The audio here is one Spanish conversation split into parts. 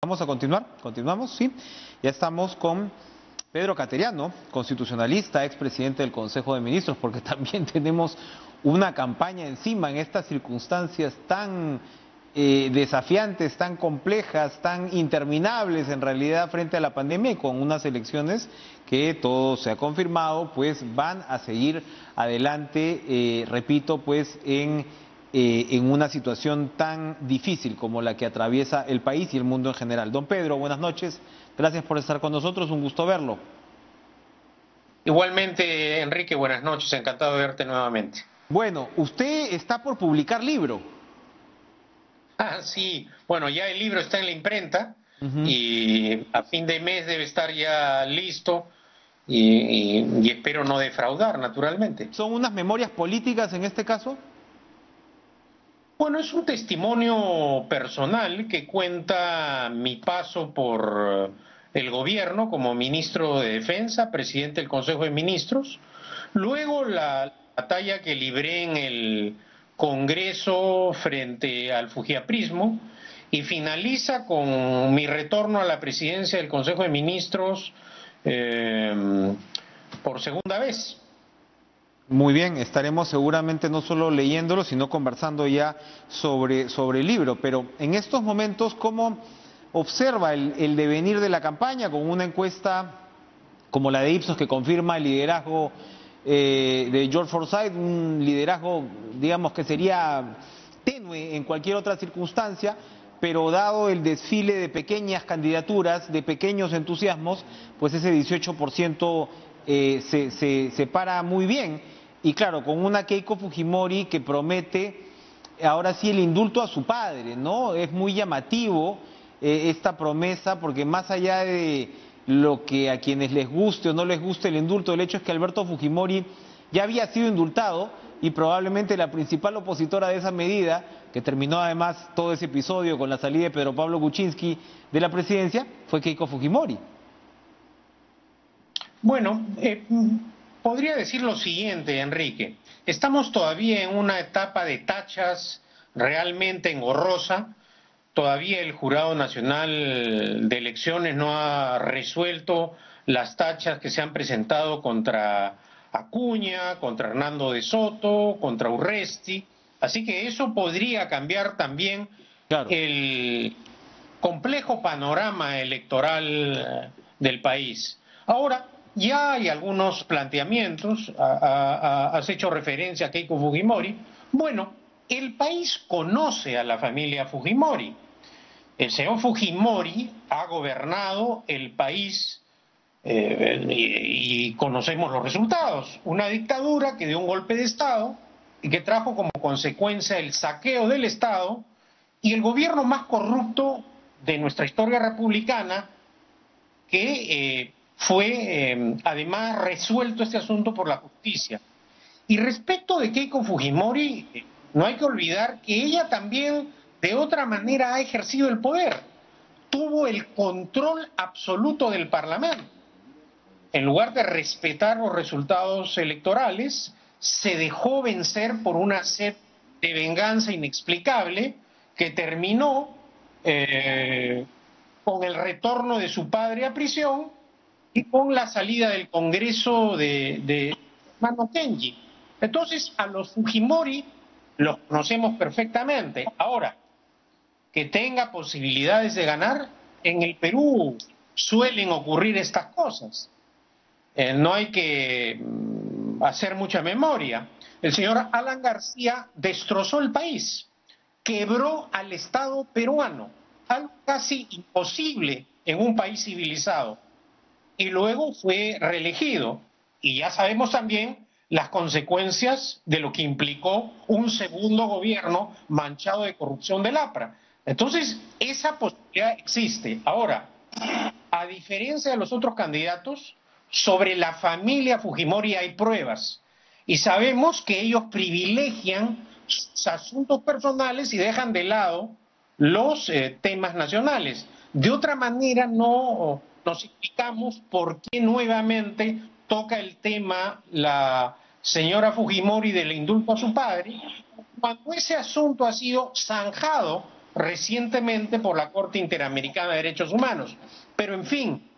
Vamos a continuamos, sí. Ya estamos con Pedro Cateriano, constitucionalista, expresidente del Consejo de Ministros, porque también tenemos una campaña encima en estas circunstancias tan desafiantes, tan complejas, tan interminables en realidad frente a la pandemia y con unas elecciones que todo se ha confirmado, pues van a seguir adelante, repito, pues en una situación tan difícil como la que atraviesa el país y el mundo en general. Don Pedro, buenas noches, gracias por estar con nosotros, un gusto verlo. Igualmente, Enrique, buenas noches, encantado de verte nuevamente. Bueno, usted está por publicar libro. Sí, bueno, ya el libro está en la imprenta Ujú. y a fin de mes debe estar ya listo y espero no defraudar, naturalmente. ¿Son unas memorias políticas en este caso? Bueno, es un testimonio personal que cuenta mi paso por el gobierno como ministro de Defensa, presidente del Consejo de Ministros, luego la batalla que libré en el Congreso frente al fujiaprismo y finaliza con mi retorno a la presidencia del Consejo de Ministros por segunda vez. Muy bien, estaremos seguramente no solo leyéndolo, sino conversando ya sobre el libro. Pero en estos momentos, ¿cómo observa el devenir de la campaña con una encuesta como la de Ipsos que confirma el liderazgo de George Forsyth, un liderazgo, digamos, que sería tenue en cualquier otra circunstancia, pero dado el desfile de pequeñas candidaturas, de pequeños entusiasmos, pues ese 18% se para muy bien. Y claro, con una Keiko Fujimori que promete ahora sí el indulto a su padre, ¿no? Es muy llamativo esta promesa porque más allá de lo que a quienes les guste o no les guste el indulto, el hecho es que Alberto Fujimori ya había sido indultado y probablemente la principal opositora de esa medida, que terminó además todo ese episodio con la salida de Pedro Pablo Kuczynski de la presidencia, fue Keiko Fujimori. Bueno, podría decir lo siguiente, Enrique. Estamos todavía en una etapa de tachas realmente engorrosa. Todavía el Jurado Nacional de Elecciones no ha resuelto las tachas que se han presentado contra Acuña, contra Hernando de Soto, contra Urresti. Así que eso podría cambiar también Claro. el complejo panorama electoral del país. Ahora, ya hay algunos planteamientos, has hecho referencia a Keiko Fujimori. Bueno, el país conoce a la familia Fujimori. El señor Fujimori ha gobernado el país y conocemos los resultados. Una dictadura que dio un golpe de Estado y que trajo como consecuencia el saqueo del Estado y el gobierno más corrupto de nuestra historia republicana que fue además resuelto este asunto por la justicia. Y respecto de Keiko Fujimori, no hay que olvidar que ella también de otra manera ha ejercido el poder. Tuvo el control absoluto del Parlamento. En lugar de respetar los resultados electorales, se dejó vencer por una sed de venganza inexplicable que terminó con el retorno de su padre a prisión y con la salida del Congreso de hermano Kenji. Entonces, a los Fujimori los conocemos perfectamente. Ahora, que tenga posibilidades de ganar, en el Perú suelen ocurrir estas cosas. No hay que hacer mucha memoria. El señor Alan García destrozó el país, quebró al Estado peruano, algo casi imposible en un país civilizado, y luego fue reelegido. Y ya sabemos también las consecuencias de lo que implicó un segundo gobierno manchado de corrupción del APRA. Entonces, esa posibilidad existe. Ahora, a diferencia de los otros candidatos, sobre la familia Fujimori hay pruebas. Y sabemos que ellos privilegian sus asuntos personales y dejan de lado los temas nacionales. De otra manera, no nos explicamos por qué nuevamente toca el tema la señora Fujimori del indulto a su padre, cuando ese asunto ha sido zanjado recientemente por la Corte Interamericana de Derechos Humanos. Pero en fin,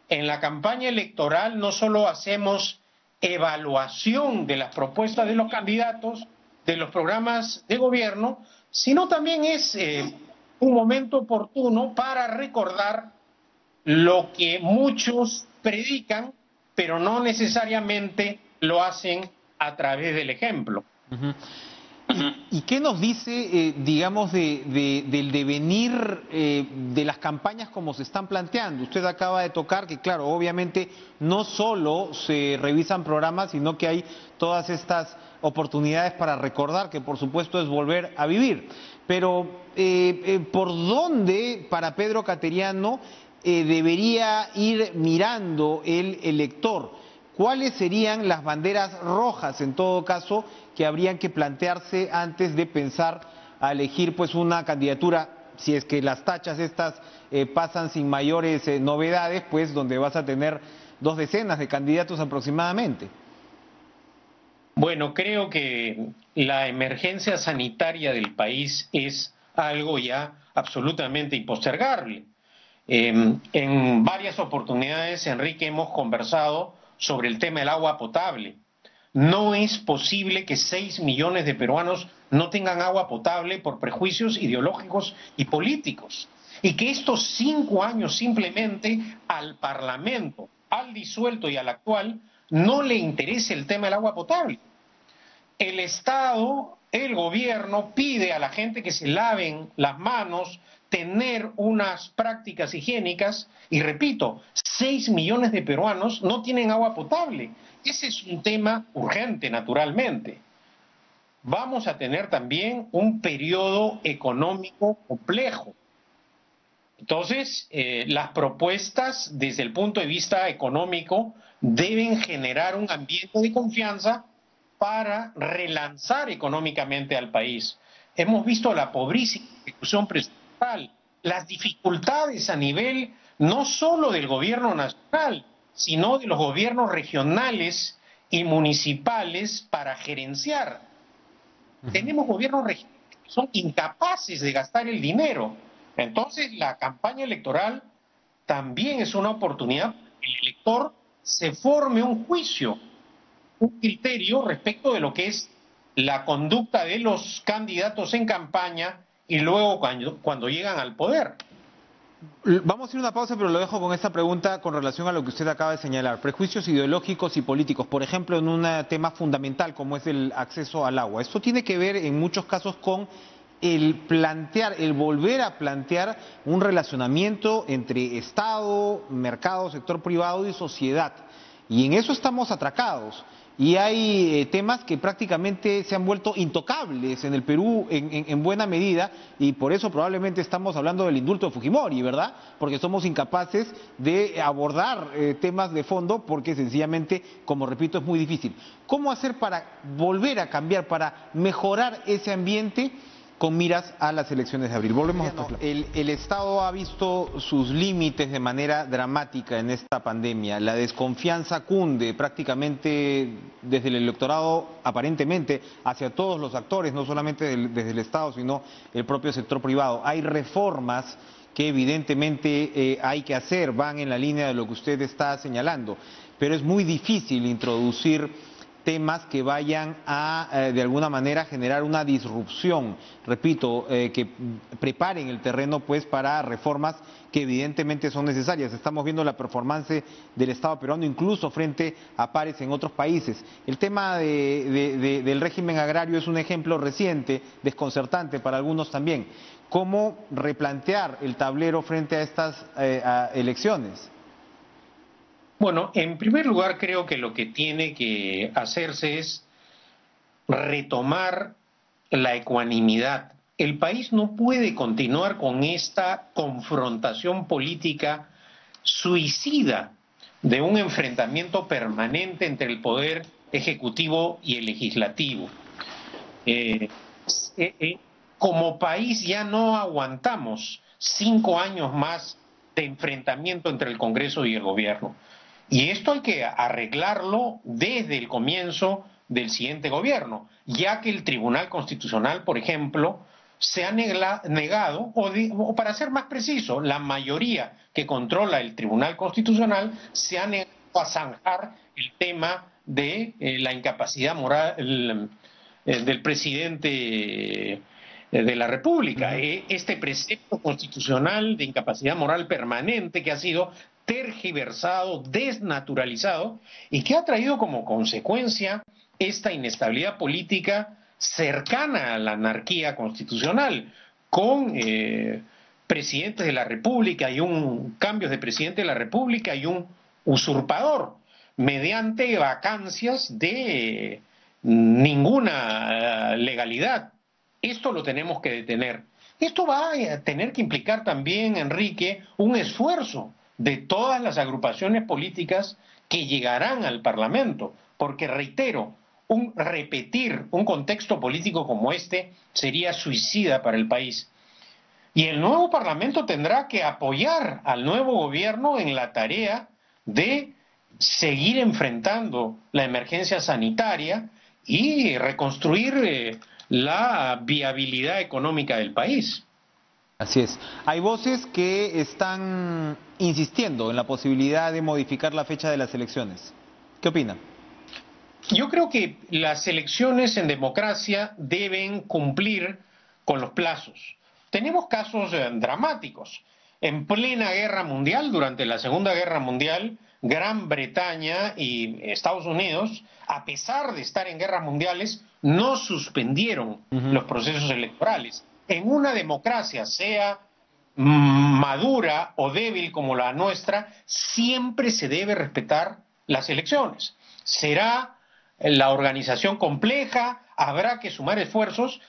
en la campaña electoral no solo hacemos evaluación de las propuestas de los candidatos, de los programas de gobierno, sino también es un momento oportuno para recordar lo que muchos predican, pero no necesariamente lo hacen a través del ejemplo. Uh-huh. ¿Y qué nos dice, digamos, del devenir de las campañas como se están planteando? Usted acaba de tocar que, claro, obviamente no solo se revisan programas, sino que hay todas estas oportunidades para recordar, que por supuesto es volver a vivir. Pero, ¿por dónde para Pedro Cateriano debería ir mirando el elector? ¿Cuáles serían las banderas rojas, en todo caso, que habrían que plantearse antes de pensar a elegir pues una candidatura, si es que las tachas estas pasan sin mayores novedades, pues donde vas a tener 2 decenas de candidatos aproximadamente? Bueno, creo que la emergencia sanitaria del país es algo ya absolutamente impostergable. En varias oportunidades, Enrique, hemos conversado sobre el tema del agua potable. No es posible que 6 millones de peruanos no tengan agua potable por prejuicios ideológicos y políticos. Y que estos 5 años simplemente al Parlamento, al disuelto y al actual, no le interese el tema del agua potable. El Estado, el gobierno, pide a la gente que se laven las manos, tener unas prácticas higiénicas, y repito, 6 millones de peruanos no tienen agua potable. Ese es un tema urgente, naturalmente. Vamos a tener también un periodo económico complejo. Entonces, las propuestas desde el punto de vista económico deben generar un ambiente de confianza para relanzar económicamente al país. Hemos visto la pobreza y ejecución presupuestal, las dificultades a nivel no solo del gobierno nacional, sino de los gobiernos regionales y municipales para gerenciar. Tenemos gobiernos regionales que son incapaces de gastar el dinero. Entonces, la campaña electoral también es una oportunidad para que el elector se forme un juicio, un criterio respecto de lo que es la conducta de los candidatos en campaña y luego cuando llegan al poder. Vamos a ir a una pausa, pero lo dejo con esta pregunta con relación a lo que usted acaba de señalar. Prejuicios ideológicos y políticos, por ejemplo, en un tema fundamental como es el acceso al agua. Esto tiene que ver en muchos casos con el volver a plantear un relacionamiento entre Estado, mercado, sector privado y sociedad. Y en eso estamos atracados. Y hay temas que prácticamente se han vuelto intocables en el Perú en buena medida, y por eso probablemente estamos hablando del indulto de Fujimori, ¿verdad? Porque somos incapaces de abordar temas de fondo porque sencillamente, como repito, es muy difícil. ¿Cómo hacer para volver a cambiar, para mejorar ese ambiente con miras a las elecciones de abril? Volvemos a el Estado ha visto sus límites de manera dramática en esta pandemia. La desconfianza cunde prácticamente desde el electorado, aparentemente, hacia todos los actores, no solamente desde el Estado, sino el propio sector privado. Hay reformas que evidentemente hay que hacer, van en la línea de lo que usted está señalando, pero es muy difícil introducir temas que vayan a, de alguna manera, generar una disrupción, repito, que preparen el terreno pues para reformas que evidentemente son necesarias. Estamos viendo la performance del Estado peruano incluso frente a pares en otros países. El tema del régimen agrario es un ejemplo reciente, desconcertante para algunos también. ¿Cómo replantear el tablero frente a estas elecciones? Bueno, en primer lugar creo que lo que tiene que hacerse es retomar la ecuanimidad. El país no puede continuar con esta confrontación política suicida de un enfrentamiento permanente entre el poder ejecutivo y el legislativo. Como país ya no aguantamos 5 años más de enfrentamiento entre el Congreso y el gobierno. Y esto hay que arreglarlo desde el comienzo del siguiente gobierno, ya que el Tribunal Constitucional, por ejemplo, se ha negado, o para ser más preciso, la mayoría que controla el Tribunal Constitucional se ha negado a zanjar el tema de la incapacidad moral del presidente de la República. Este precepto constitucional de incapacidad moral permanente que ha sido tergiversado, desnaturalizado y que ha traído como consecuencia esta inestabilidad política cercana a la anarquía constitucional, con presidentes de la República y cambios de presidente de la República y un usurpador, mediante vacancias de ninguna legalidad. Esto lo tenemos que detener. Esto va a tener que implicar también, Enrique, un esfuerzo de todas las agrupaciones políticas que llegarán al Parlamento, porque reitero, repetir un contexto político como este sería suicida para el país. Y el nuevo Parlamento tendrá que apoyar al nuevo gobierno en la tarea de seguir enfrentando la emergencia sanitaria y reconstruir la viabilidad económica del país. Así es. Hay voces que están insistiendo en la posibilidad de modificar la fecha de las elecciones. ¿Qué opina? Yo creo que las elecciones en democracia deben cumplir con los plazos. Tenemos casos dramáticos. En plena guerra mundial, durante la Segunda Guerra Mundial, Gran Bretaña y Estados Unidos, a pesar de estar en guerras mundiales, no suspendieron los procesos electorales. En una democracia, sea madura o débil como la nuestra, siempre se debe respetar las elecciones. Será la organización compleja, habrá que sumar esfuerzos,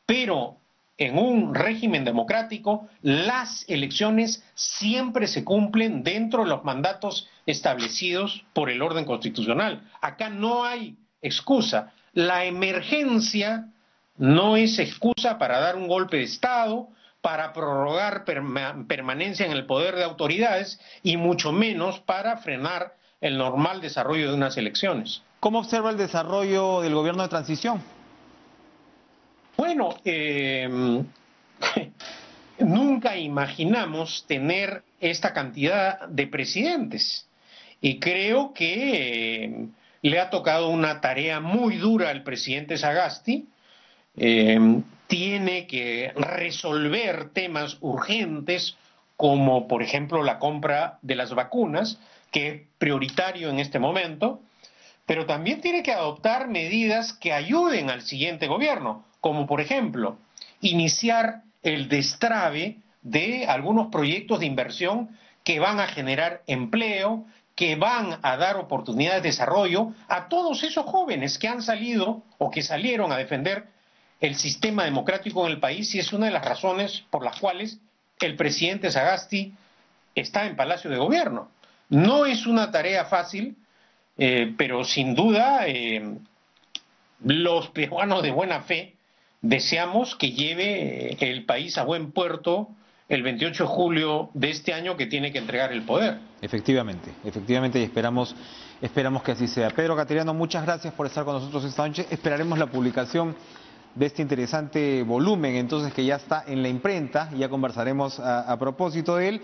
pero en un régimen democrático las elecciones siempre se cumplen dentro de los mandatos establecidos por el orden constitucional. Acá no hay excusa. La emergencia no es excusa para dar un golpe de Estado, para prorrogar permanencia en el poder de autoridades y mucho menos para frenar el normal desarrollo de unas elecciones. ¿Cómo observa el desarrollo del gobierno de transición? Bueno, nunca imaginamos tener esta cantidad de presidentes y creo que le ha tocado una tarea muy dura al presidente Sagasti. Tiene que resolver temas urgentes como por ejemplo la compra de las vacunas, que es prioritario en este momento, pero también tiene que adoptar medidas que ayuden al siguiente gobierno, como por ejemplo iniciar el destrave de algunos proyectos de inversión que van a generar empleo, que van a dar oportunidades de desarrollo a todos esos jóvenes que han salido o que salieron a defender el sistema democrático en el país, y es una de las razones por las cuales el presidente Sagasti está en Palacio de Gobierno. No es una tarea fácil, pero sin duda los peruanos de buena fe deseamos que lleve el país a buen puerto el 28 de julio de este año, que tiene que entregar el poder. Efectivamente, y esperamos que así sea. Pedro Cateriano, muchas gracias por estar con nosotros esta noche. Esperaremos la publicación de este interesante volumen, entonces, que ya está en la imprenta, y ya conversaremos a propósito de él.